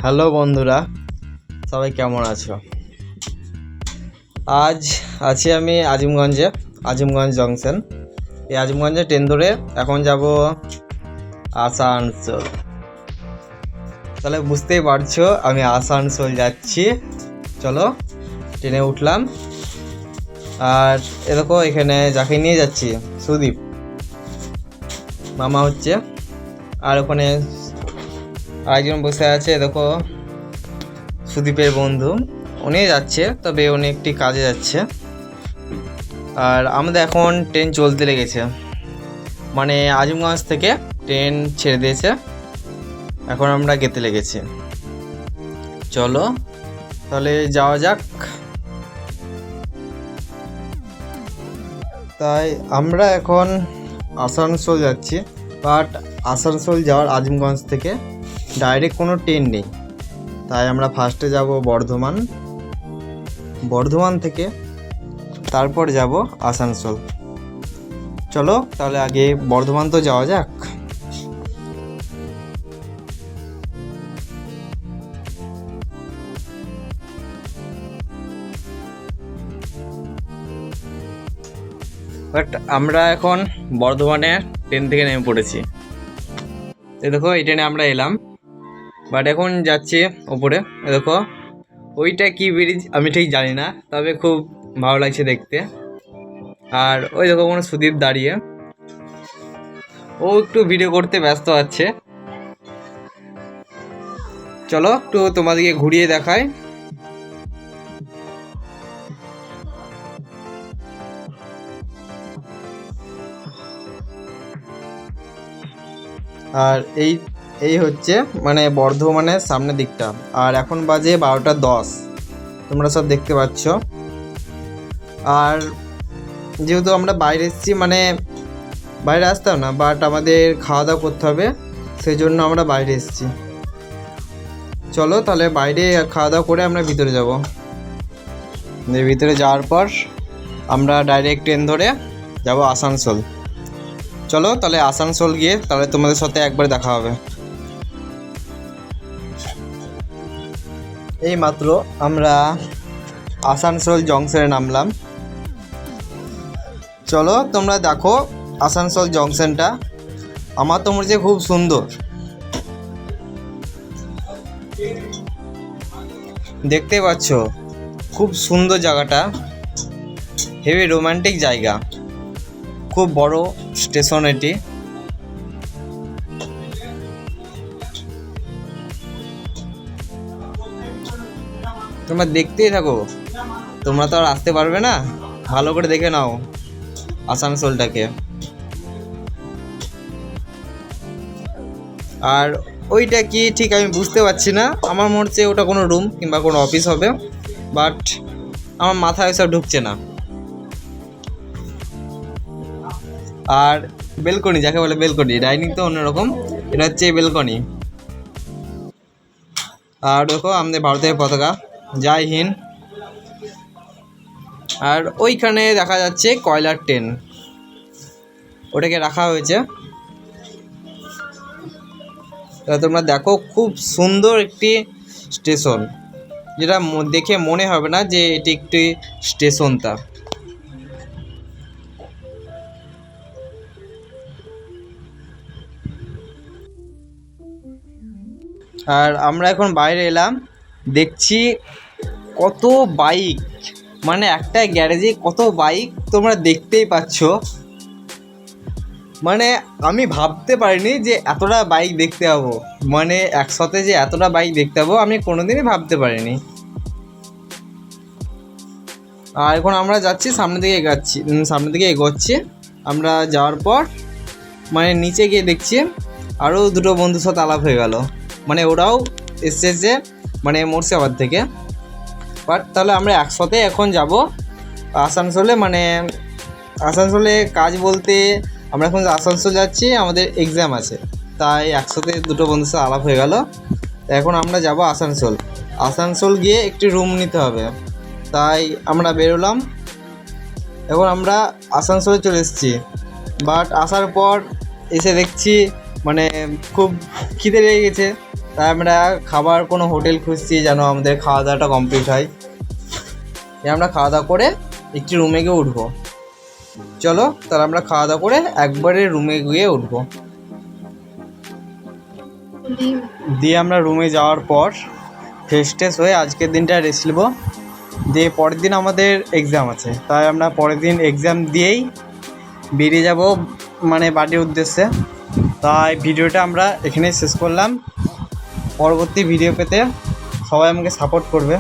Hello বন্ধুরা, সবাই কেমন আছো? আজ আছি আমি আজিমগঞ্জ জংশন। এই আজিমগঞ্জে ট্রেন ধরে এখন যাব আসানসোল। তাহলে বুঝতেই পারছো আমি আসানসোল যাচ্ছি। চলো ট্রেনে উঠলাম। আর এ দেখো এখানে যাকে নিয়ে যাচ্ছি সুদীপ মামা হচ্ছে। আর ওখানে আরেকজন বসে আছে, দেখো সুদীপের বন্ধু, উনি যাচ্ছে, তবে উনি একটি কাজে যাচ্ছে। আর আমাদের এখন ট্রেন চলতে লেগেছে, মানে আজিমগঞ্জ থেকে ট্রেন ছেড়ে দিয়েছে, এখন আমরা যেতে লেগেছি। চলো তাহলে যাওয়া যাক। তাই আমরা এখন আসানসোল যাচ্ছি, বাট আসানসোল যাওয়ার আজিমগঞ্জ থেকে ডাইরেক্ট কোনো ট্রেন নেই। তাই আমরা ফার্স্টে যাব বর্ধমান থেকে তারপর যাব আসানসোল। চলো তাহলে আগে বর্ধমান তো যাওয়া যাক। বাট আমরা এখন বর্ধমানে ট্রেন থেকে নেমে পড়েছি। দেখো এই ট্রেনে আমরা এলাম, বাট এখন যাচ্ছি ওপরে। দেখো ওইটা কি ব্রিজ আমি ঠিক জানি না, তবে খুব ভালো লাগছে দেখতে। আর ওই দেখো কোনো সুদীপ দাঁড়িয়ে, ও একটু ভিডিও করতে ব্যস্ত আছে। চলো একটু তোমাদেরকে ঘুরিয়ে দেখাই। আর এই হচ্ছে মানে বর্ধমানের সামনের দিকটা। আর এখন বাজে 12টা 10, তোমরা সব দেখতে পাচ্ছ। আর যেহেতু আমরা বাইরে এসেছি, মানে বাইরে আসতাম না, বাট আমাদের খাওয়া দাওয়া করতে হবে, সেই জন্য আমরা বাইরে এসেছি। চলো তাহলে বাইরে খাওয়া দাওয়া করে আমরা ভিতরে যাব। ভিতরে যাওয়ার পর আমরা ডাইরেক্ট ট্রেন ধরে যাব আসানসোল। চলো তাহলে আসানসোল গিয়ে তাহলে তোমাদের সাথে একবার দেখা হবে। এই মাত্র আমরা আসানসোল জংশনে নামলাম। চলো তোমরা দেখো আসানসোল জংশনটা, আমার তো মনে হচ্ছে খুব সুন্দর দেখতে পাচ্ছ। খুব সুন্দর জায়গাটা, হেভি রোমান্টিক জায়গা, খুব বড় স্টেশন এটি। তোমরা দেখতেই থাকো, তোমরা তো আর আসতে পারবে না, ভালো করে দেখে নাও আসানসোলটাকে। আর ওইটা কি ঠিক আমি বুঝতে পারছি না, আমার মনে হচ্ছে ওটা কোনো রুম কিংবা কোনো অফিস হবে, বাট আমার মাথায় সব ঢুকছে না। আর বেলকনি, যাকে বলে বেলকনি, ডাইনিং তো অন্যরকম, এটা হচ্ছে বেলকনি। আর দেখো আমাদের ভারতের পতাকা, জয় হিন্দ। আর ওইখানে দেখা যাচ্ছে কয়লার ট্রেন, ওটাকে রাখা হয়েছে। তোমরা দেখো খুব সুন্দর একটি স্টেশন, যেটা দেখে মনে হবে না যে এটি একটি স্টেশন। তা আর আমরা এখন বাইরে এলাম, দেখছি কত বাইক, মানে একটা গ্যারেজে কত বাইক তোমরা দেখতেই পাচ্ছ। মানে আমি ভাবতে পারিনি যে এতটা বাইক দেখতে পাবো, মানে একসাথে যে এতটা বাইক দেখতে পাবো আমি কোনোদিনই ভাবতে পারিনি। আর এখন আমরা যাচ্ছি সামনের দিকে এগোচ্ছি। আমরা যাওয়ার পর মানে নিচে গিয়ে দেখছি আরও দুটো বন্ধুর সাথে আলাপ হয়ে গেল, মানে ওরাও এসেছে মানে মুর্শিদাবাদ থেকে। বাট তাহলে আমরা একসাথে এখন যাব আসানসোলে। মানে আসানসোলে কাজ বলতে আমরা এখন আসানসোল যাচ্ছি, আমাদের এক্সাম আছে, তাই একসাথে দুটো বন্ধুর সাথে আলাপ হয়ে গেল। এখন আমরা যাব আসানসোল গিয়ে একটি রুম নিতে হবে, তাই আমরা বেরোলাম। এখন আমরা আসানসোলে চলে এসেছি, বাট আসার পর এসে দেখছি মানে খুব খিদে লেগে গেছে, তাই আমরা খাবার কোনো হোটেল খুঁজছি যেন আমাদের খাওয়া দাওয়াটা কমপ্লিট হয়। আমরা খাওয়া দাওয়া করে একটি রুমে গিয়ে উঠবো। চলো তাহলে আমরা খাওয়া দাওয়া করে একবারে রুমে গিয়ে উঠবো। দিয়ে আমরা রুমে যাওয়ার পর ফ্রেশ ট্রেশ হয়ে আজকের দিনটা রেস্ট নেবো। দিয়ে পরের দিন আমাদের এক্সাম আছে, তাই আমরা পরের দিন এক্সাম দিয়েই বেরিয়ে যাব মানে বাড়ির উদ্দেশ্যে। তাই ভিডিওটা আমরা এখানেই শেষ করলাম। পরবর্তী ভিডিও পেতে সবাই আমাকে সাপোর্ট করবে।